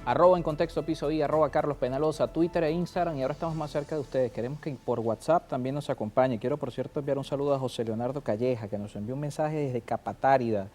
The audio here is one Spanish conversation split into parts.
Arroba en contexto piso I, arroba Carlos Penalosa, Twitter e Instagram, y ahora estamos más cerca de ustedes. Queremos que por WhatsApp también nos acompañe. Quiero, por cierto, enviar un saludo a José Leonardo Calleja, que nos envió un mensaje desde Capatárida,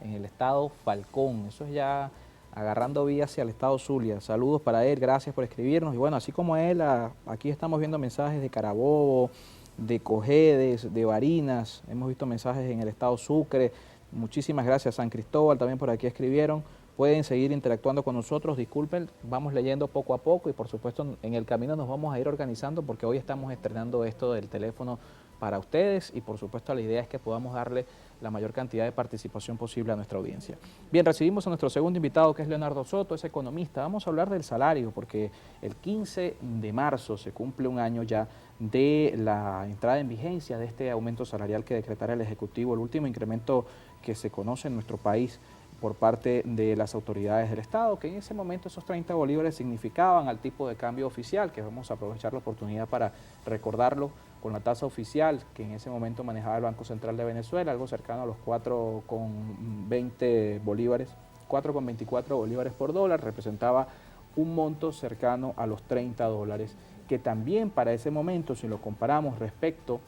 en el estado Falcón. Eso es ya agarrando vía hacia el estado Zulia. Saludos para él, gracias por escribirnos. Y bueno, así como él, aquí estamos viendo mensajes de Carabobo, de Cojedes, de Barinas. Hemos visto mensajes en el estado Sucre. Muchísimas gracias, San Cristóbal, también por aquí escribieron. Pueden seguir interactuando con nosotros, disculpen, vamos leyendo poco a poco y por supuesto en el camino nos vamos a ir organizando porque hoy estamos estrenando esto del teléfono para ustedes y por supuesto la idea es que podamos darle la mayor cantidad de participación posible a nuestra audiencia. Bien, recibimos a nuestro segundo invitado que es Leonardo Soto, es economista. Vamos a hablar del salario porque el 15 de marzo se cumple un año ya de la entrada en vigencia de este aumento salarial que decretara el Ejecutivo, el último incremento que se conoce en nuestro país por parte de las autoridades del Estado, que en ese momento esos 30 bolívares significaban al tipo de cambio oficial, que vamos a aprovechar la oportunidad para recordarlo con la tasa oficial que en ese momento manejaba el Banco Central de Venezuela, algo cercano a los 4,20 bolívares, 4,24 bolívares por dólar, representaba un monto cercano a los 30 dólares, que también para ese momento, si lo comparamos respecto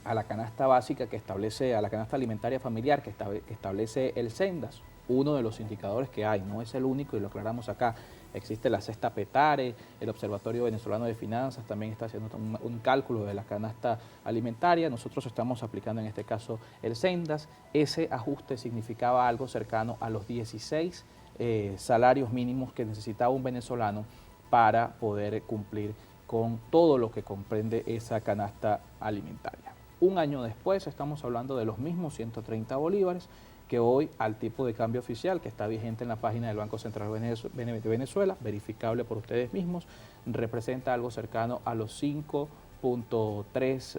a la canasta básica que establece, a la canasta alimentaria familiar que establece el Sendas, uno de los indicadores que hay, no es el único y lo aclaramos acá. Existe la cesta Petare, el Observatorio Venezolano de Finanzas también está haciendo un cálculo de la canasta alimentaria, nosotros estamos aplicando en este caso el Sendas. Ese ajuste significaba algo cercano a los 16 salarios mínimos que necesitaba un venezolano para poder cumplir con todo lo que comprende esa canasta alimentaria. Un año después estamos hablando de los mismos 130 bolívares que hoy al tipo de cambio oficial que está vigente en la página del Banco Central de Venezuela, verificable por ustedes mismos, representa algo cercano a los 5.3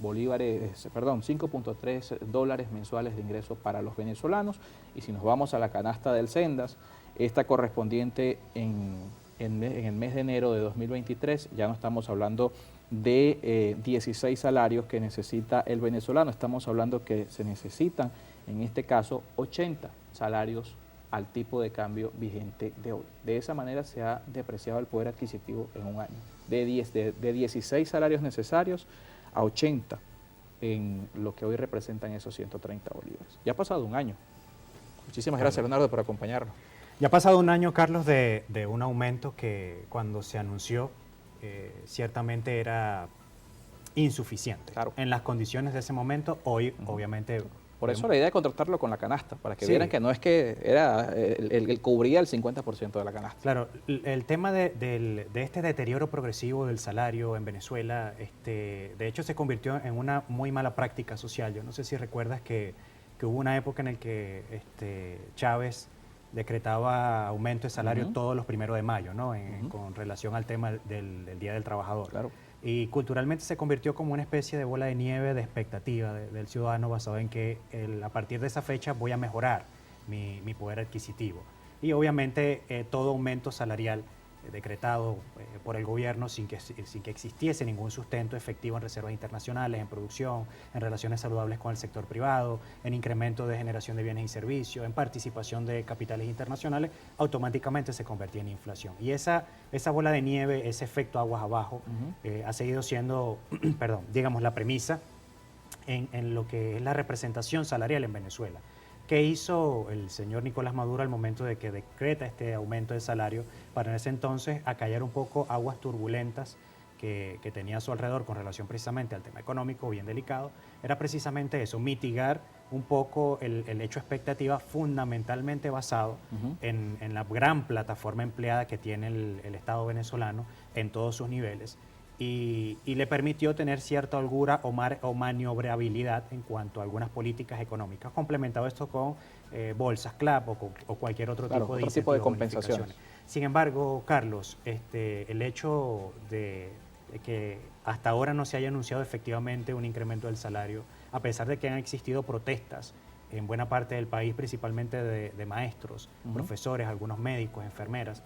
5.3 dólares mensuales de ingresos para los venezolanos. Y si nos vamos a la canasta del Sendas, esta correspondiente en el mes de enero de 2023, ya no estamos hablando de 16 salarios que necesita el venezolano, estamos hablando que se necesitan, en este caso, 80 salarios al tipo de cambio vigente de hoy. De esa manera se ha depreciado el poder adquisitivo en un año, de 16 salarios necesarios a 80 en lo que hoy representan esos 130 bolívares. Ya ha pasado un año. Muchísimas gracias, Leonardo, por acompañarnos. Ya ha pasado un año, Carlos, de un aumento que cuando se anunció ciertamente era insuficiente. Claro. En las condiciones de ese momento, hoy obviamente... Por eso la idea de contratarlo con la canasta, para que vieran que no es que era el cubría el 50% de la canasta. Claro, el tema de este deterioro progresivo del salario en Venezuela, de hecho se convirtió en una muy mala práctica social. Yo no sé si recuerdas que hubo una época en la que Chávez decretaba aumento de salario todos los 1 de mayo, ¿no? Con relación al tema del Día del Trabajador. Claro. Y culturalmente se convirtió como una especie de bola de nieve de expectativa del ciudadano basado en que a partir de esa fecha voy a mejorar mi poder adquisitivo. Y obviamente todo aumento salarial decretado por el gobierno sin que existiese ningún sustento efectivo en reservas internacionales, en producción, en relaciones saludables con el sector privado, en incremento de generación de bienes y servicios, en participación de capitales internacionales, automáticamente se convertía en inflación. Y esa bola de nieve, ese efecto aguas abajo, ha seguido siendo, perdón, digamos, la premisa en lo que es la representación salarial en Venezuela. ¿Qué hizo el señor Nicolás Maduro al momento de que decreta este aumento de salario para en ese entonces acallar un poco aguas turbulentas que tenía a su alrededor con relación precisamente al tema económico bien delicado? Era precisamente eso, mitigar un poco el hecho expectativa fundamentalmente basado en la gran plataforma empleada que tiene el Estado venezolano en todos sus niveles. Y le permitió tener cierta holgura o maniobrabilidad en cuanto a algunas políticas económicas, complementado esto con bolsas CLAP o cualquier otro tipo de tipo de compensaciones. Sin embargo, Carlos, el hecho de que hasta ahora no se haya anunciado efectivamente un incremento del salario, a pesar de que han existido protestas en buena parte del país, principalmente de maestros, profesores, algunos médicos, enfermeras,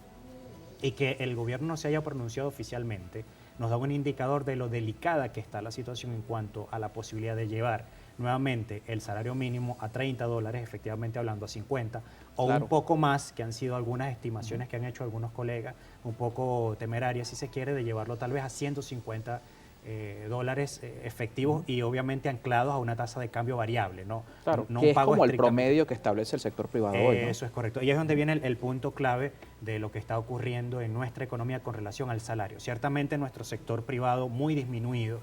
y que el gobierno no se haya pronunciado oficialmente, nos da un indicador de lo delicada que está la situación en cuanto a la posibilidad de llevar nuevamente el salario mínimo a $30, efectivamente hablando a 50, o Claro. un poco más, que han sido algunas estimaciones que han hecho algunos colegas, un poco temerarias si se quiere, de llevarlo tal vez a 150 dólares efectivos y obviamente anclados a una tasa de cambio variable, ¿no? Claro, No que un es pago como el estrictamente. promedio que establece el sector privado hoy, ¿no? Eso es correcto. Y es donde viene el punto clave de lo que está ocurriendo en nuestra economía con relación al salario. Ciertamente nuestro sector privado muy disminuido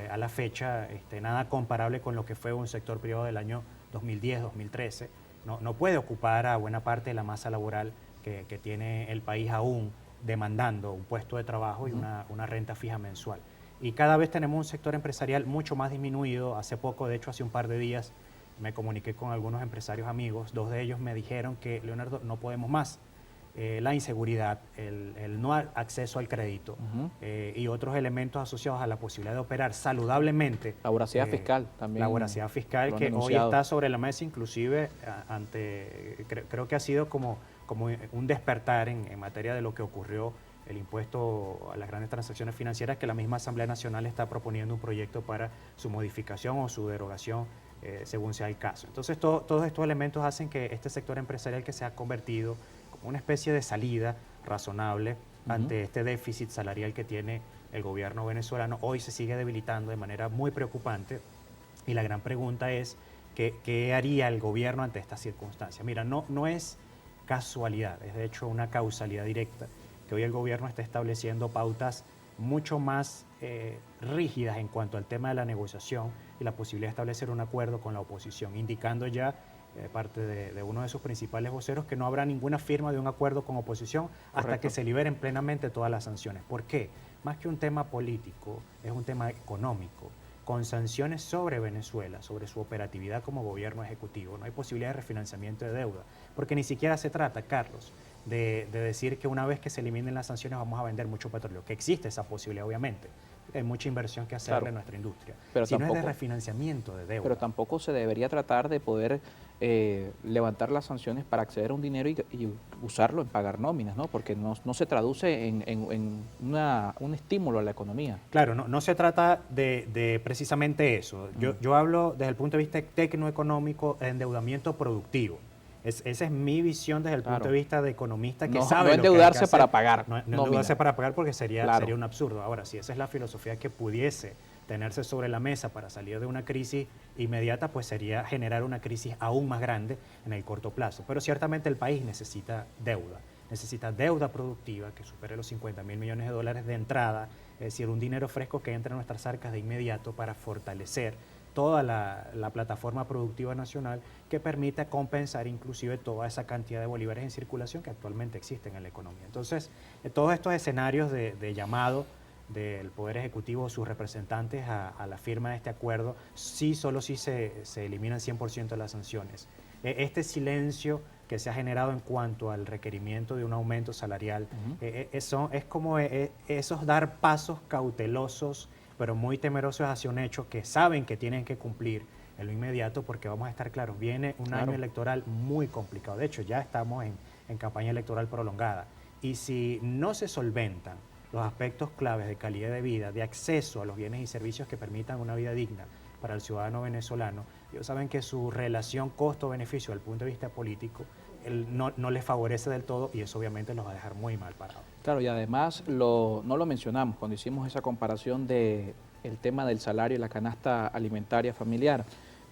a la fecha, nada comparable con lo que fue un sector privado del año 2010, 2013. No puede ocupar a buena parte de la masa laboral que tiene el país aún demandando un puesto de trabajo y una renta fija mensual. Y cada vez tenemos un sector empresarial mucho más disminuido. Hace poco, de hecho hace un par de días, me comuniqué con algunos empresarios amigos, dos de ellos me dijeron que, Leonardo, no podemos más. La inseguridad, el no acceso al crédito y otros elementos asociados a la posibilidad de operar saludablemente. La voracidad fiscal también. La voracidad fiscal lo han que hoy denunciado. está sobre la mesa, inclusive creo que ha sido como un despertar en materia de lo que ocurrió el impuesto a las grandes transacciones financieras, que la misma Asamblea Nacional está proponiendo un proyecto para su modificación o su derogación según sea el caso. Entonces, todos estos elementos hacen que este sector empresarial, que se ha convertido como una especie de salida razonable ante este déficit salarial que tiene el gobierno venezolano, hoy se sigue debilitando de manera muy preocupante. Y la gran pregunta es, ¿qué haría el gobierno ante estas circunstancias? Mira, no es casualidad, es de hecho una causalidad directa que hoy el gobierno está estableciendo pautas mucho más rígidas en cuanto al tema de la negociación y la posibilidad de establecer un acuerdo con la oposición, indicando ya parte de uno de sus principales voceros que no habrá ninguna firma de un acuerdo con oposición hasta Correcto. que se liberen plenamente todas las sanciones. ¿Por qué? Más que un tema político, es un tema económico, con sanciones sobre Venezuela, sobre su operatividad como gobierno ejecutivo. No hay posibilidad de refinanciamiento de deuda, porque ni siquiera se trata, Carlos, de decir que una vez que se eliminen las sanciones vamos a vender mucho petróleo, que existe esa posibilidad obviamente. Hay mucha inversión que hacerle a nuestra industria, pero sino tampoco, es de refinanciamiento de deuda. pero tampoco se debería tratar de poder levantar las sanciones para acceder a un dinero y usarlo en pagar nóminas, ¿no? Porque no se traduce en un estímulo a la economía. Claro, no se trata de precisamente eso. Yo hablo desde el punto de vista tecnoeconómico, endeudamiento productivo. Esa es mi visión desde el punto de vista de economista que sabe no lo que hay que endeudarse hacer. para pagar. No endeudarse para pagar porque sería un absurdo. Ahora, si esa es la filosofía que pudiese tenerse sobre la mesa para salir de una crisis inmediata, pues sería generar una crisis aún más grande en el corto plazo. Pero ciertamente el país necesita deuda productiva que supere los 50.000 millones de dólares de entrada, es decir, un dinero fresco que entre en nuestras arcas de inmediato para fortalecer toda la plataforma productiva nacional que permita compensar inclusive toda esa cantidad de bolívares en circulación que actualmente existen en la economía. Entonces, todos estos escenarios de llamado del Poder Ejecutivo o sus representantes a la firma de este acuerdo, solo si se eliminan 100% de las sanciones. Este silencio que se ha generado en cuanto al requerimiento de un aumento salarial, es como esos dar pasos cautelosos, pero muy temerosos hacia un hecho que saben que tienen que cumplir en lo inmediato, porque vamos a estar claros, viene un año electoral muy complicado. De hecho, ya estamos en campaña electoral prolongada. Y si no se solventan los aspectos claves de calidad de vida, de acceso a los bienes y servicios que permitan una vida digna para el ciudadano venezolano, ellos saben que su relación costo-beneficio desde el punto de vista político no les favorece del todo y eso obviamente los va a dejar muy mal parados. Claro, y además no lo mencionamos cuando hicimos esa comparación del tema del salario y la canasta alimentaria familiar,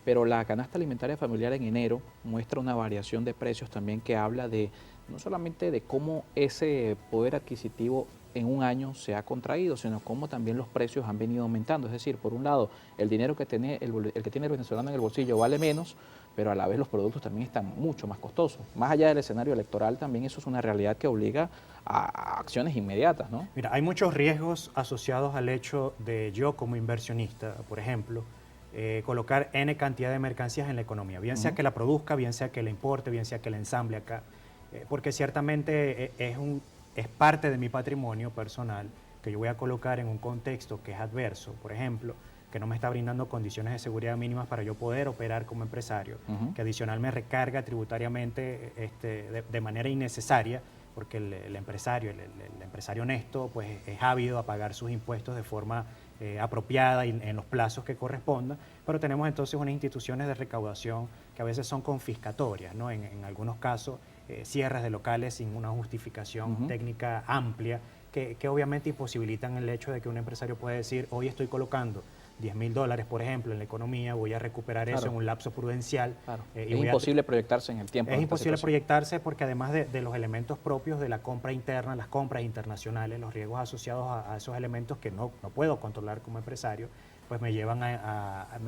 pero la canasta alimentaria familiar en enero muestra una variación de precios también que habla de no solamente de cómo ese poder adquisitivo en un año se ha contraído, sino cómo también los precios han venido aumentando. Es decir, por un lado, el dinero que tiene el que tiene el venezolano en el bolsillo vale menos, pero a la vez los productos también están mucho más costosos. Más allá del escenario electoral, también eso es una realidad que obliga a acciones inmediatas, ¿no? Mira, hay muchos riesgos asociados al hecho de yo como inversionista, por ejemplo, colocar N cantidad de mercancías en la economía, bien sea que la produzca, bien sea que la importe, bien sea que la ensamble acá, porque ciertamente es parte de mi patrimonio personal que yo voy a colocar en un contexto que es adverso, por ejemplo, que no me está brindando condiciones de seguridad mínimas para yo poder operar como empresario, que adicional me recarga tributariamente de manera innecesaria, porque el empresario honesto pues es ávido a pagar sus impuestos de forma apropiada y en los plazos que correspondan, pero tenemos entonces unas instituciones de recaudación que a veces son confiscatorias, ¿no? En algunos casos, cierres de locales sin una justificación técnica amplia, que obviamente imposibilitan el hecho de que un empresario pueda decir, hoy estoy colocando $10.000, por ejemplo, en la economía, voy a recuperar eso en un lapso prudencial. Es imposible proyectarse en el tiempo. Es imposible proyectarse porque además de los elementos propios de la compra interna, las compras internacionales, los riesgos asociados a esos elementos que no puedo controlar como empresario, pues me llevan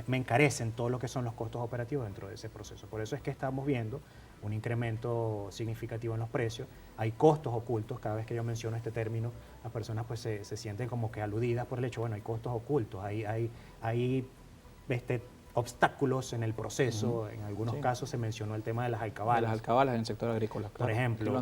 me encarecen todo lo que son los costos operativos dentro de ese proceso. Por eso es que estamos viendo un incremento significativo en los precios. Hay costos ocultos, cada vez que yo menciono este término, las personas pues se sienten como que aludidas por el hecho, bueno, hay costos ocultos, hay obstáculos en el proceso. En algunos casos se mencionó el tema de las alcabalas. De las alcabalas en el sector agrícola, por ejemplo,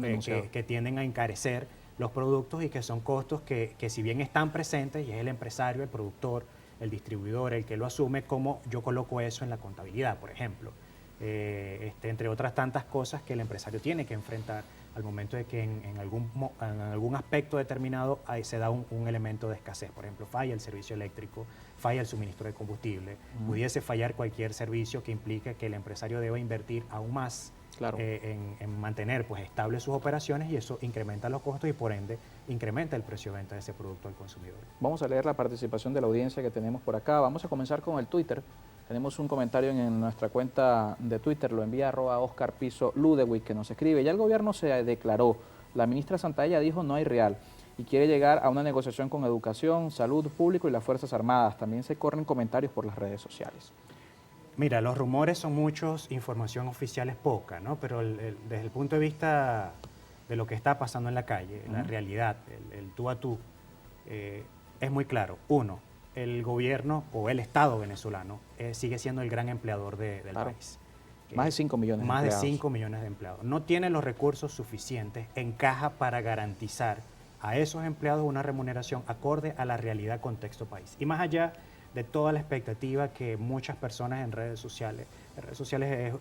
que tienden a encarecer los productos y que son costos que si bien están presentes, y es el empresario, el productor, el distribuidor el que lo asume, como yo coloco eso en la contabilidad, por ejemplo. Entre otras tantas cosas que el empresario tiene que enfrentar al momento de que en algún aspecto determinado se da un elemento de escasez. Por ejemplo, falla el servicio eléctrico, falla el suministro de combustible, pudiese fallar cualquier servicio que implique que el empresario deba invertir aún más en mantener pues, estables sus operaciones, y eso incrementa los costos y por ende incrementa el precio de venta de ese producto al consumidor. Vamos a leer la participación de la audiencia que tenemos por acá. Vamos a comenzar con el Twitter. Tenemos un comentario en nuestra cuenta de Twitter, lo envía @Oscar Piso Ludewig, que nos escribe: ya el gobierno se declaró, la ministra Santalla dijo no hay real y quiere llegar a una negociación con educación, salud, público y las Fuerzas Armadas. También se corren comentarios por las redes sociales. Mira, los rumores son muchos, información oficial es poca, ¿no? Pero desde el punto de vista de lo que está pasando en la calle, la realidad, el tú a tú, es muy claro. Uno, el gobierno o el Estado venezolano sigue siendo el gran empleador del país. Más de 5 millones de empleados. Más de 5 millones de empleados. No tiene los recursos suficientes en caja para garantizar a esos empleados una remuneración acorde a la realidad contexto país. Y más allá de toda la expectativa que muchas personas en redes sociales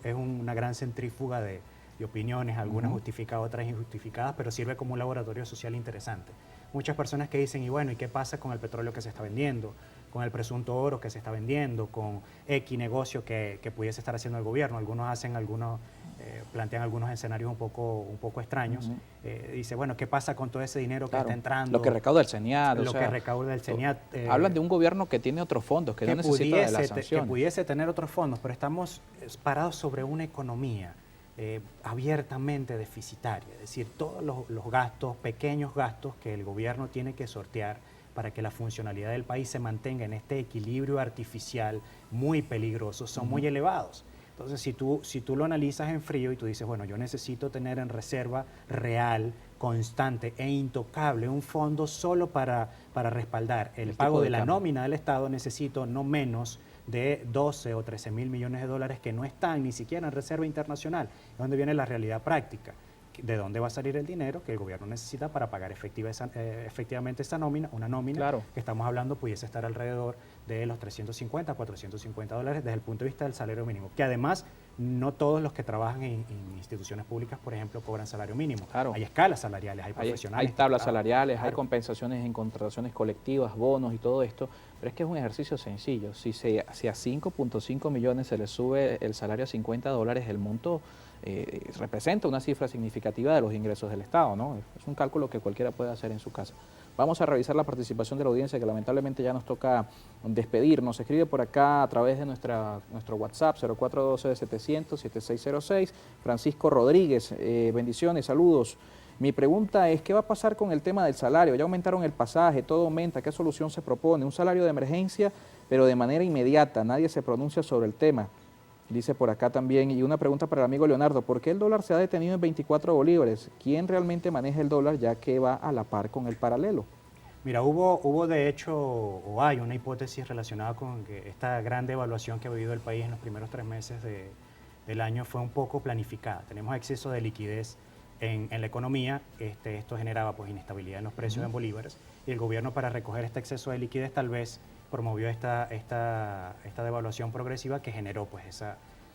es una gran centrífuga de opiniones, algunas justificadas, otras injustificadas, pero sirve como un laboratorio social interesante. Muchas personas que dicen, y bueno, ¿y qué pasa con el petróleo que se está vendiendo? Con el presunto oro que se está vendiendo, con X negocio que pudiese estar haciendo el gobierno. Plantean algunos escenarios un poco extraños. Dice, bueno, ¿qué pasa con todo ese dinero que está entrando? Lo que recauda el CENIAT. Que recauda el CENIAT. Hablan de un gobierno que tiene otros fondos, que no necesita de las sanciones. Que pudiese tener otros fondos, pero estamos parados sobre una economía abiertamente deficitaria. Es decir, todos los gastos, pequeños gastos que el gobierno tiene que sortear para que la funcionalidad del país se mantenga en este equilibrio artificial muy peligroso, son muy elevados. Entonces, si tú lo analizas en frío y tú dices, bueno, yo necesito tener en reserva real, constante e intocable un fondo solo para respaldar el pago de la nómina del Estado, necesito no menos de 12 o 13 mil millones de dólares que no están ni siquiera en reserva internacional. ¿De dónde viene la realidad práctica? ¿De dónde va a salir el dinero que el gobierno necesita para pagar efectivamente esa nómina? Una nómina que estamos hablando pudiese estar alrededor de los 350 a 450 dólares desde el punto de vista del salario mínimo, que además no todos los que trabajan en instituciones públicas, por ejemplo, cobran salario mínimo. Hay escalas salariales, hay profesionales. Hay tablas salariales, hay compensaciones en contrataciones colectivas, bonos y todo esto, pero es que es un ejercicio sencillo. Si a 5.5 millones se le sube el salario a 50 dólares, el monto representa una cifra significativa de los ingresos del Estado, ¿no? Es un cálculo que cualquiera puede hacer en su casa. Vamos a revisar la participación de la audiencia, que lamentablemente ya nos toca despedirnos. Escribe por acá a través de nuestro WhatsApp 0412-700-7606. Francisco Rodríguez, bendiciones, saludos. Mi pregunta es, ¿qué va a pasar con el tema del salario? Ya aumentaron el pasaje, todo aumenta, ¿qué solución se propone? Un salario de emergencia, pero de manera inmediata, nadie se pronuncia sobre el tema. Dice por acá también, y una pregunta para el amigo Leonardo, ¿por qué el dólar se ha detenido en 24 bolívares? ¿Quién realmente maneja el dólar ya que va a la par con el paralelo? Mira, hubo de hecho, o hay una hipótesis relacionada con que esta gran devaluación que ha vivido el país en los primeros 3 meses del año fue un poco planificada. Tenemos exceso de liquidez en la economía, esto generaba pues inestabilidad en los precios en bolívares, y el gobierno, para recoger este exceso de liquidez, tal vez promovió esta devaluación progresiva que generó pues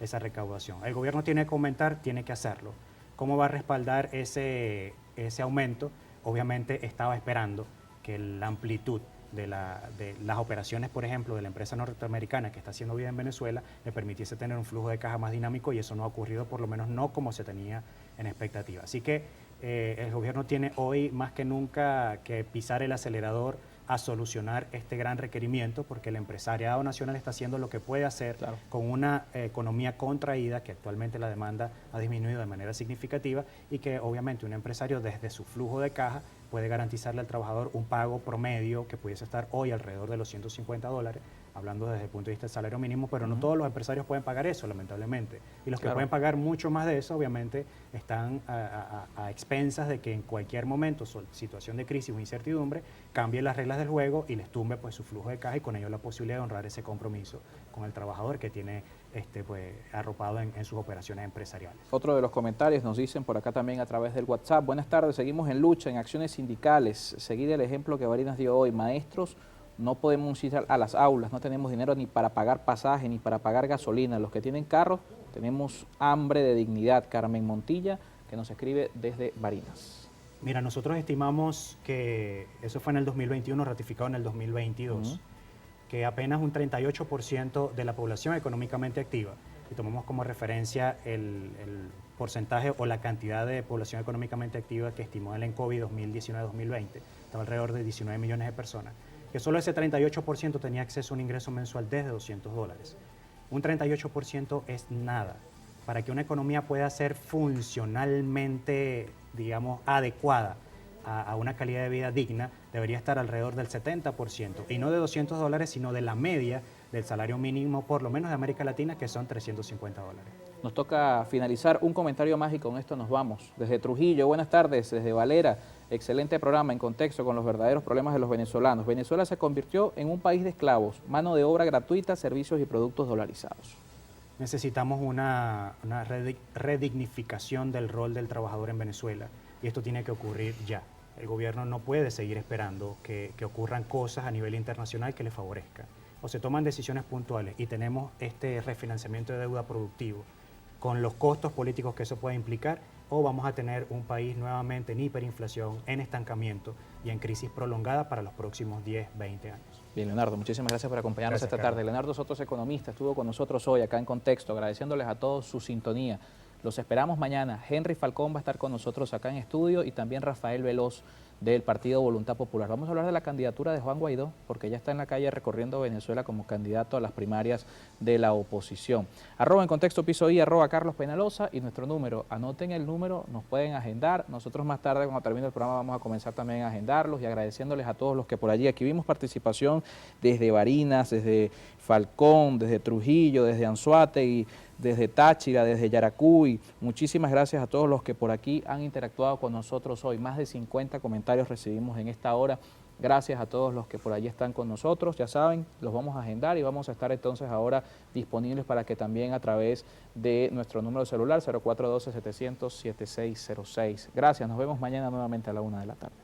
esa recaudación. El gobierno tiene que aumentar, tiene que hacerlo. ¿Cómo va a respaldar ese aumento? Obviamente estaba esperando que la amplitud de las operaciones, por ejemplo, de la empresa norteamericana que está haciendo vida en Venezuela, le permitiese tener un flujo de caja más dinámico, y eso no ha ocurrido, por lo menos no como se tenía en expectativa. Así que el gobierno tiene hoy más que nunca que pisar el acelerador a solucionar este gran requerimiento, porque el empresariado nacional está haciendo lo que puede hacer con una economía contraída, que actualmente la demanda ha disminuido de manera significativa, y que obviamente un empresario desde su flujo de caja puede garantizarle al trabajador un pago promedio que pudiese estar hoy alrededor de los $150, hablando desde el punto de vista del salario mínimo, pero no todos los empresarios pueden pagar eso, lamentablemente. Y los que pueden pagar mucho más de eso, obviamente, están a expensas de que en cualquier momento, situación de crisis o incertidumbre, cambie las reglas del juego y les tumbe pues su flujo de caja, y con ello la posibilidad de honrar ese compromiso con el trabajador que tiene pues, arropado en sus operaciones empresariales. Otro de los comentarios nos dicen por acá también a través del WhatsApp: buenas tardes, seguimos en lucha, en acciones sindicales, seguir el ejemplo que Barinas dio hoy, maestros, no podemos ir a las aulas, no tenemos dinero ni para pagar pasaje, ni para pagar gasolina, los que tienen carros tenemos hambre de dignidad. Carmen Montilla, que nos escribe desde Barinas. Mira, nosotros estimamos que eso fue en el 2021, ratificado en el 2022, que apenas un 38% de la población económicamente activa, y tomamos como referencia el porcentaje o la cantidad de población económicamente activa que estimó el ENCOVI 2019-2020, estaba alrededor de 19 millones de personas, que solo ese 38% tenía acceso a un ingreso mensual desde $200. Un 38% es nada. Para que una economía pueda ser funcionalmente, digamos, adecuada a una calidad de vida digna, debería estar alrededor del 70%, y no de $200, sino de la media del salario mínimo, por lo menos de América Latina, que son $350. Nos toca finalizar un comentario más y con esto nos vamos. Desde Trujillo, buenas tardes, desde Valera, excelente programa en contexto con los verdaderos problemas de los venezolanos. Venezuela se convirtió en un país de esclavos, mano de obra gratuita, servicios y productos dolarizados. Necesitamos una redignificación del rol del trabajador en Venezuela, y esto tiene que ocurrir ya. El gobierno no puede seguir esperando que ocurran cosas a nivel internacional que le favorezcan. O se toman decisiones puntuales y tenemos este refinanciamiento de deuda productivo con los costos políticos que eso puede implicar, o vamos a tener un país nuevamente en hiperinflación, en estancamiento y en crisis prolongada para los próximos 10, 20 años. Bien, Leonardo, muchísimas gracias por acompañarnos esta tarde. Leonardo Soto es economista, estuvo con nosotros hoy acá en Contexto, agradeciéndoles a todos su sintonía. Los esperamos mañana. Henry Falcón va a estar con nosotros acá en estudio, y también Rafael Veloz del Partido Voluntad Popular. Vamos a hablar de la candidatura de Juan Guaidó, porque ya está en la calle recorriendo Venezuela como candidato a las primarias de la oposición. @ en Contexto Piso I, @ Carlos Penaloza, y nuestro número, anoten el número, nos pueden agendar. Nosotros más tarde, cuando termine el programa, vamos a comenzar también a agendarlos, y agradeciéndoles a todos los que por allí, aquí vimos participación desde Barinas, desde Falcón, desde Trujillo, desde Anzoátegui, desde Táchira, desde Yaracuy. Muchísimas gracias a todos los que por aquí han interactuado con nosotros hoy. Más de 50 comentarios recibimos en esta hora. Gracias a todos los que por allí están con nosotros. Ya saben, los vamos a agendar y vamos a estar entonces ahora disponibles para que también a través de nuestro número celular 0412-700-7606. Gracias, nos vemos mañana nuevamente a la 1 de la tarde.